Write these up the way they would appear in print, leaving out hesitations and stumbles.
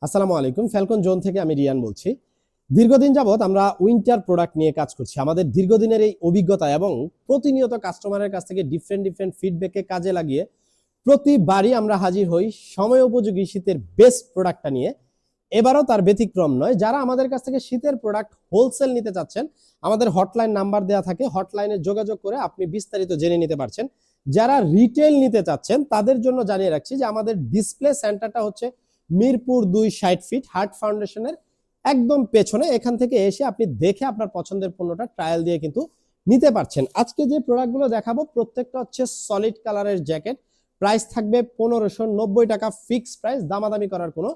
আসসালামু আলাইকুম। Falcon zone থেকে আমি রিয়ান বলছি। দীর্ঘদিন যাবত আমরা উইন্টার প্রোডাক্ট নিয়ে কাজ করছি। আমাদের দীর্ঘদিনের এই অভিজ্ঞতা এবং প্রতিনিয়ত কাস্টমারের কাছ থেকে ডিফারেন্ট ফিডব্যাককে কাজে লাগিয়ে প্রতিবারই আমরা হাজির হই সময় উপযোগী শীতের বেস্ট প্রোডাক্টটা নিয়ে। এবারও তার ব্যতিক্রম নয়। যারা আমাদের কাছ থেকে শীতের প্রোডাক্ট হোলসেল নিতে চাচ্ছেন, আমাদের হটলাইন নাম্বার দেওয়া থাকে, হটলাইনে যোগাযোগ করে আপনি বিস্তারিত জেনে নিতে পারছেন। যারা রিটেল নিতে চাচ্ছেন তাদের জন্য জানিয়ে রাখছি যে আমাদের ডিসপ্লে সেন্টারটা হচ্ছে মিরপুর 2 60 ফিট হার্ট ফাউন্ডেশনের একদম পেছনে। এখান থেকে এসে আপনি দেখে আপনার পছন্দের পণ্যটা ট্রায়াল দিয়ে কিন্তু নিতে পারছেন। আজকে যে প্রোডাক্টগুলো দেখাবো প্রত্যেকটা হচ্ছে সলিড কালারের জ্যাকেট। প্রাইস থাকবে 1590 টাকা ফিক্স প্রাইস, দামাদামি করার কোনো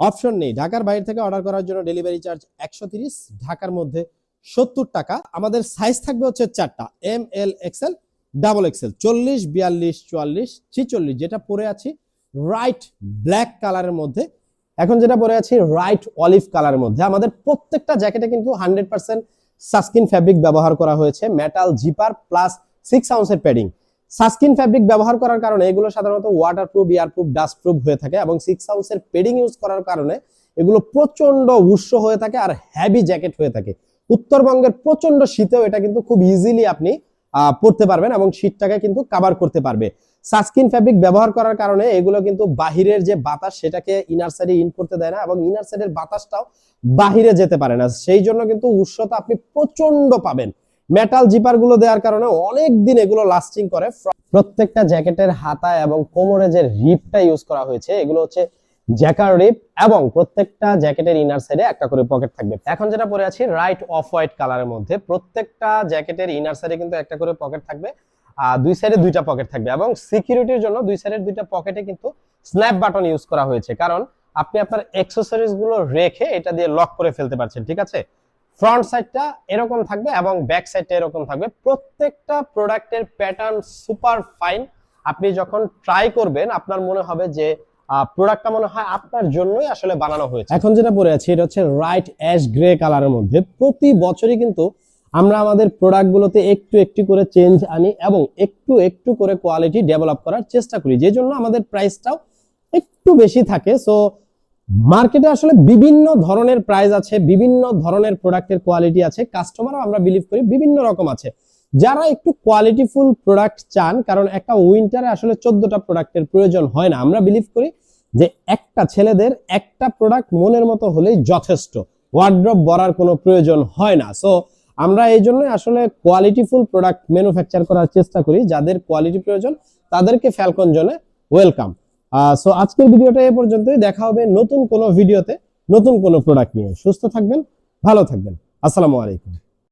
অপশন নেই। ঢাকার বাইরে থেকে অর্ডার করার জন্য ডেলিভারি চার্জ 130, ঢাকার মধ্যে 70 টাকা। আমাদের সাইজ থাকবে হচ্ছে 4টা, M L XL double XL, 40 42 44 46। যেটা পরে আছি রাইট ব্ল্যাক কালারের মধ্যে, এখন যেটা পরে আছি রাইট অলিভ কালারের মধ্যে। আমাদের প্রত্যেকটা জ্যাকেটে কিন্তু 100% সাস্কিন ফ্যাব্রিক ব্যবহার করা হয়েছে, মেটাল জিপার প্লাস 6 আউন্সের প্যাডিং। সাস্কিন ফ্যাব্রিক ব্যবহার করার কারণে এগুলো সাধারণত ওয়াটারপ্রুফ, এয়ারপ্রুফ, ডাস্টপ্রুফ হয়ে থাকে এবং 6 আউন্সের প্যাডিং ইউজ করার কারণে এগুলো প্রচন্ড উষ্ণ হয়ে থাকে আর হেভি জ্যাকেট হয়ে থাকে। উত্তরবঙ্গের প্রচন্ড শীতেও এটা কিন্তু খুব ইজিলি আপনি পরতে পারবেন এবং শীতটাকে কিন্তু কভার করতে পারবে। সাস্কিন ফ্যাব্রিক ব্যবহার করার কারণে এগুলো কিন্তু বাহিরের যে বাতাস সেটাকে ইনার সাইডে ইন করতে দেয় না এবং ইনার সাইডের বাতাসটাও বাহিরে যেতে পারে না। সেই জন্য কিন্তু উষ্ণতা আপনি প্রচন্ড পাবেন। মেটাল জিপার গুলো দেওয়ার কারণে অনেক দিন এগুলো লাস্টিং করে। প্রত্যেকটা জ্যাকেটের হাতা এবং কোমরে যে রিপটা ইউজ করা হয়েছে এগুলো হচ্ছে জ্যাকার রিপ এবং প্রত্যেকটা জ্যাকেটের ইনার সাইডে একটা করে পকেট থাকবে। এখন যেটা পরে আছি রাইট অফ হোয়াইট কালারের মধ্যে, প্রত্যেকটা জ্যাকেটের ইনার সাইডে কিন্তু একটা করে পকেট থাকবে, দুই সাইডে দুইটা পকেট থাকবে এবং সিকিউরিটির জন্য দুই সাইডের দুইটা পকেটে কিন্তু স্ন্যাপ বাটন ইউজ করা হয়েছে, কারণ আপনি আপনার অ্যাকসেসরিজ গুলো রেখে এটা দিয়ে লক করে ফেলতে পারছেন। ঠিক আছে, ফ্রন্ট সাইডটা এরকম থাকবে এবং ব্যাক সাইডটা এরকম থাকবে। প্রত্যেকটা প্রোডাক্টের প্যাটার্ন সুপার ফাইন। আপনি যখন ট্রাই করবেন আপনার মনে হবে যে প্রোডাক্টটা মনে হয় আপনার জন্যই আসলে বানানো হয়েছে। এখন যেটা পরে আছি এটা হচ্ছে রাইট অ্যাশ গ্রে কালারের মধ্যে। প্রতি বছরই কিন্তু আমরা আমাদের প্রোডাক্টগুলোতে একটু একটু করে চেঞ্জ আনি এবং একটু একটু করে কোয়ালিটি ডেভেলপ করার চেষ্টা করি, যে জন্য আমাদের প্রাইসটাও একটু বেশি থাকে। সো মার্কেটে আসলে বিভিন্ন ধরনের প্রাইস আছে, বিভিন্ন ধরনের প্রোডাক্টের কোয়ালিটি আছে, কাস্টমারও আমরা বিলিভ করি বিভিন্ন রকম আছে। যারা একটু কোয়ালিটিফুল প্রোডাক্ট চান, কারণ একটা উইন্টারে আসলে 14টা প্রোডাক্টের প্রয়োজন হয় না, আমরা বিলিভ করি যে একটা ছেলেদের একটা প্রোডাক্ট মনের মতো হলেই যথেষ্ট, ওয়ার্ড্রপ ভরার কোনো প্রয়োজন হয় না। সো আমরা এই জন্যই আসলে কোয়ালিটিফুল প্রোডাক্ট ম্যানুফ্যাকচার করার চেষ্টা করি। যাদের কোয়ালিটি প্রয়োজন তাদেরকে ফ্যালকন জোনে ওয়েলকাম। সো আজকের ভিডিওটা এ পর্যন্তই। দেখা হবে নতুন কোনো ভিডিওতে নতুন কোনো প্রোডাক্ট নিয়ে। সুস্থ থাকবেন, ভালো থাকবেন। আসসালামু আলাইকুম।